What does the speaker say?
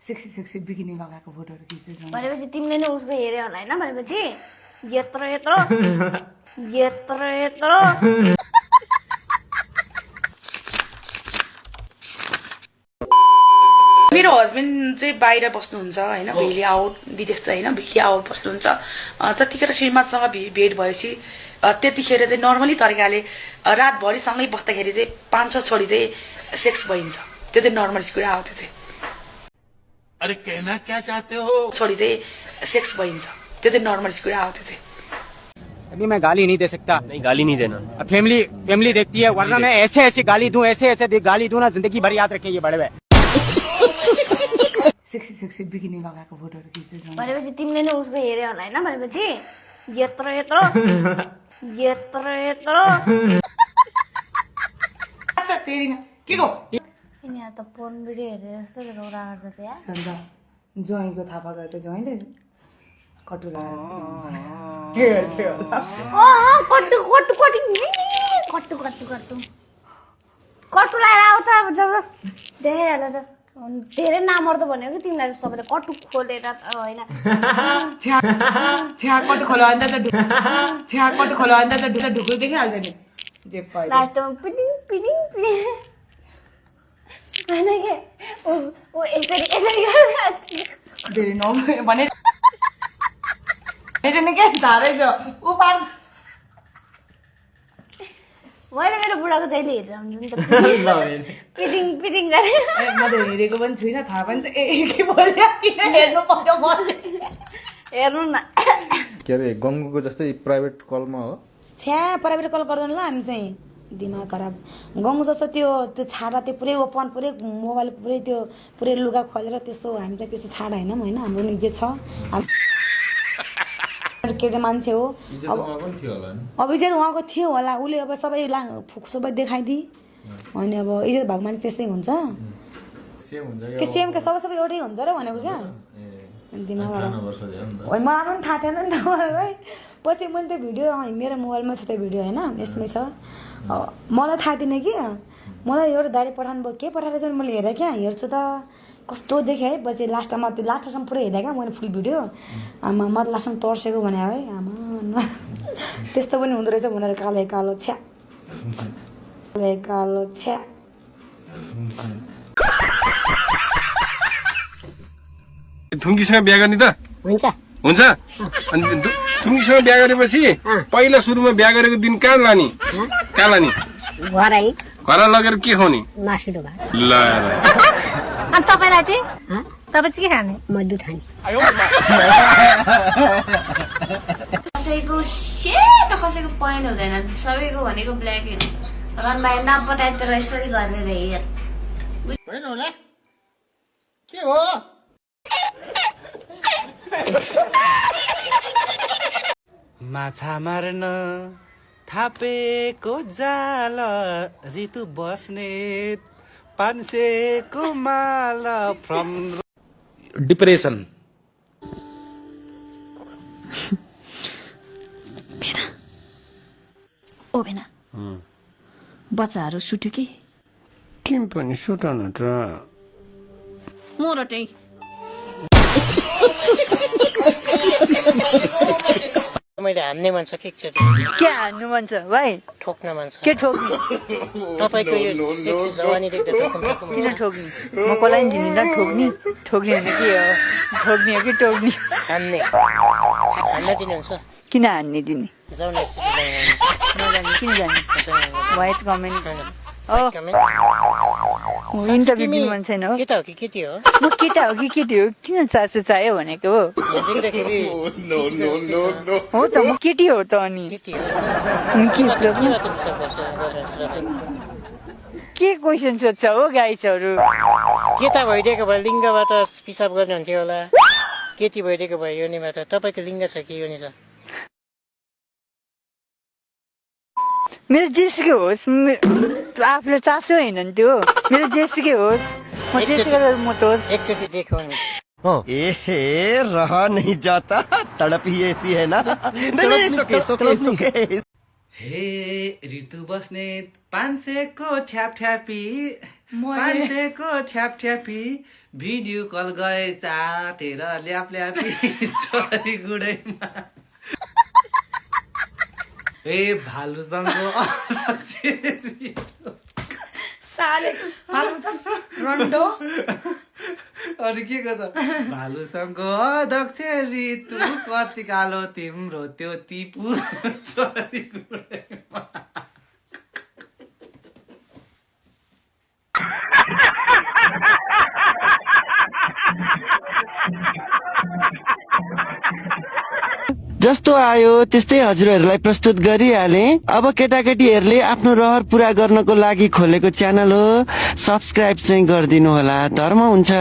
Sexy sexy bikini लगाएको फोटोहरु खिच्दैछौ भनेपछि तिमीले नै उसको हेर्यो होला हैन भनेपछि यत्रो यत्रो यत्रो यत्रो मेरो हस्बेन्ड चाहिँ बाहिर बस्नुहुन्छ हैन भेली आउट विदेश त हैन भेली आउट बस्नुहुन्छ जतिखेर श्रीमानसँग भेट भएपछि त्यतिखेर चाहिँ नर्मली तरिकाले रातभरि सँगै बस्दाखेरि चाहिँ 5-6 छोडी चाहिँ सेक्स भइन्छ त्यो चाहिँ नर्मल कुरा हो त्यो चाहिँ अरे कहना क्या चाहते हो छोडी चाहिँ सेक्स भइन्छ त्यो चाहिँ नर्मल कुरा हो त्यो चाहिँ अभी मैं गाली नहीं दे सकता। नहीं गाली नहीं देना। फैमिली देखती है वरना मैं ऐसे गाली दूं ऐसे गाली दूं ना जिंदगी भर याद रखें ये बड़े हुए। सेक्सी सेक्सी बिकिनी लगाएको फोटोहरु खिच्दैछौ भनेपछि तिमीले नै उसको हेर्यो होला हैन भनेपछि यत्रो यत्रो यत्रो यत्रो अच्छा तेरी न के को यहाँ त फोन भिडियो हेरेर जस्तो रोरा गर्छ त्यहाँ सन्दा ज्वाइँको थापा गयो त ज्वाइँले कटु लगाएर कट्टु कट्टु कट्टु कट्टु कट्टु कट्टु कट्टु लगाएर आउँछ अब जब देखाइहाल्छ त धेरै नामहरु त भनेको कि तिमीलाई सबैले कट्टु खोलेर हैन छ्या कटु खोलो अन्त त छ्या कटु खोलो अन्त त ढुकुर देखिहाल्छ नि जे पाइ लास्टमा पिडिङ पिडिङ पिडिङ हैन के ओ यसरी यसरी धेरै नौ भने यसरी के धारै छ उ पार मैले मेरो बुढाको जहिले हेरेर हुन्छ नि त पिडिङ पिडिङ गरे म त हेरेको पनि छुइनँ थाहा पनि छ ए के बोल्यो किन हेर्नु पर्यो भन्छ हेर्नु न के अरे गङ्गुको जस्तै प्राइभेट कलमा हो छ्या प्राइभेट कल गर्दैन ल हामी चाहिँ दिमाग खराब गङ्गु जस्तो त्यो छाडा त्यो पुरै ओपन पुरै मोबाइल पुरै त्यो पुरै लुगा खोलेर त्यस्तो हामी त त्यस्तो छाडा हैनौँ हैन हाम्रो निजे छ केटा मान्छे हो अब इज्जत उहाँको थियो होला उसले अब सबै देखाइदिए अनि अब इज्जत भएको मान्छे त्यस्तै हुन्छ सेम के सबै एउटै हुन्छ र भनेको क्या दिमाग मलाई पनि थाहा थिएन नि त है पछि मैले त्यो भिडियो मेरो मोबाइलमा छ त्यो भिडियो होइन यसमै छ मलाई थाहा थिएन कि मलाई एउटा दाइले पठाउनु भयो के पठाएर चाहिँ मैले हेरेँ क्या हेर्छु त कस्तो देखेँ है पछि लास्टमा त्यो लास्टसम्म पुरै हेरेँ क्या मैले फुल भिडियो आमा म त लास्टमा तर्सेको भने है आमा त्यस्तो पनि हुँदो रहेछ भनेर कालो कालो छ्या कालो छ्या थुङ्कीसँग बिहा गर्ने त हुन्छ हुन्छ अनि थुङ्कीसँग बिहा गरेपछि पहिला सुरुमा बिहा गरेको दिन कहाँ लाने घर लगेर के खुवाउने ल अनि तपाईलाई चाहिँ तपाई चाहिँ के खाने म दुध खाने कसैको सेतो कसैको पॉइन्ट हुँदैन सबैको भनेको ब्ल्याकै हुन्छ रनबाई नपताइ त यसरी गरेर हेर होइन होला के हो माछा मार्न थापेको जाल ऋतु बस्ने पान्सेको माला फ्रम डिप्रेसन ओ भेना बच्चाहरू सुट्यो कि तिमी पनि सुटाउन त मोरटै मैले हान्ने मन छ के एकचोटि के हान्नु मन छ भाइ ठोक्न मन छ के ठोक्ने तपाईको यो सेक्सी जवानी देख्दा ठोक्न किन ठोक्ने म कसलाई नि दिने ठोक्ने ठोक्ने भने के हो ठोक्ने हो कि टोक्ने हान्ने हान्न दिनुहुन्छ किन हान्ने दिने जाउँ न एकचोटि नजाने किन जाने वाइट कमेन्ट ओ साँच्चै इन्टरभ्यू तिमी दिनु मन छैन हो केटा हो कि केटी हो म केटा हो कि केटी हो किन चासो चाहियो भनेको हो देख्दाखेरि हो त म केटी हो त अनि केटी हो अनि के प्रब्लम केबाट विचार गर्छ के क्वेसन सोध्छ हो गाइसहरू केटा भइदिएको भए लिङ्गबाट पिसाब गर्ने हुन्थ्यो होला केटी भइदिएको भए योनिबाट तपाईँको लिङ्ग छ कि योनि छ मेरो जेसुकै होस् आफूले चासो होइन नि त्यो मेरो जेसुकै होस् म जेसुकै मोटोस् एकचोटि देखौँ नि ए रहा नहीं जाता तड़प ही ऐसी है ना नहीं सुके हे ऋतु बस्नेत 500 को ठ्याप ठ्यापी 500 को ठ्याप ठ्यापी भिडियो कल गए चाटेर ल्याप ल्यापी चरी गुडैमा ए भालुसँग साले रन्डो अनि के गर्छ भालुसँग दक्ष ऋतु कति कालो तिम्रो त्यो टिपु चरी गुडैमा जस्तो आयो त्यस्तै हजुरहरूलाई प्रस्तुत गरिहाले। अब केटाकेटीहरूले आफ्नो रहर पूरा गर्नको लागि खोलेको च्यानल हो, सब्स्क्राइब चाहिँ गरिदिनु होला, धर्म हुन्छ।